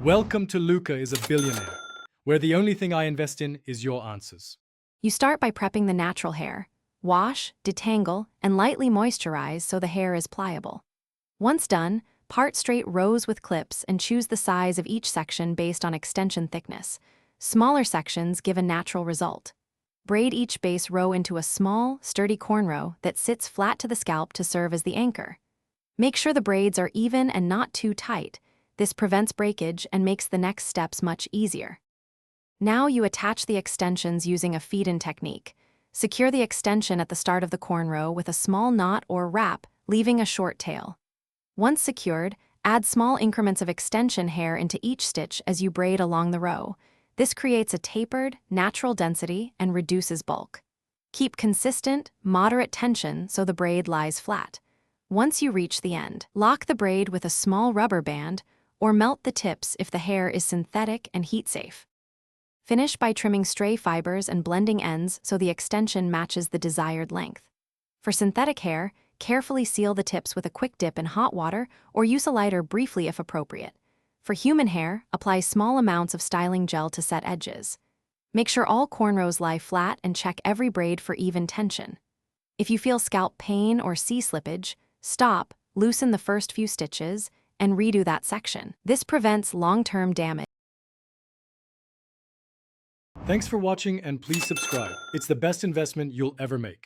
Welcome to Luca is a Billionaire, where the only thing I invest in is your answers. You start by prepping the natural hair. Wash, detangle, and lightly moisturize so the hair is pliable. Once done, part straight rows with clips and choose the size of each section based on extension thickness. Smaller sections give a natural result. Braid each base row into a small, sturdy cornrow that sits flat to the scalp to serve as the anchor. Make sure the braids are even and not too tight. This prevents breakage and makes the next steps much easier. Now you attach the extensions using a feed-in technique. Secure the extension at the start of the cornrow with a small knot or wrap, leaving a short tail. Once secured, add small increments of extension hair into each stitch as you braid along the row. This creates a tapered, natural density and reduces bulk. Keep consistent, moderate tension so the braid lies flat. Once you reach the end, lock the braid with a small rubber band or melt the tips if the hair is synthetic and heat-safe. Finish by trimming stray fibers and blending ends so the extension matches the desired length. For synthetic hair, carefully seal the tips with a quick dip in hot water or use a lighter briefly if appropriate. For human hair, apply small amounts of styling gel to set edges. Make sure all cornrows lie flat and check every braid for even tension. If you feel scalp pain or see slippage, stop, loosen the first few stitches, and redo that section. This prevents long-term damage. Thanks for watching and please subscribe. It's the best investment you'll ever make.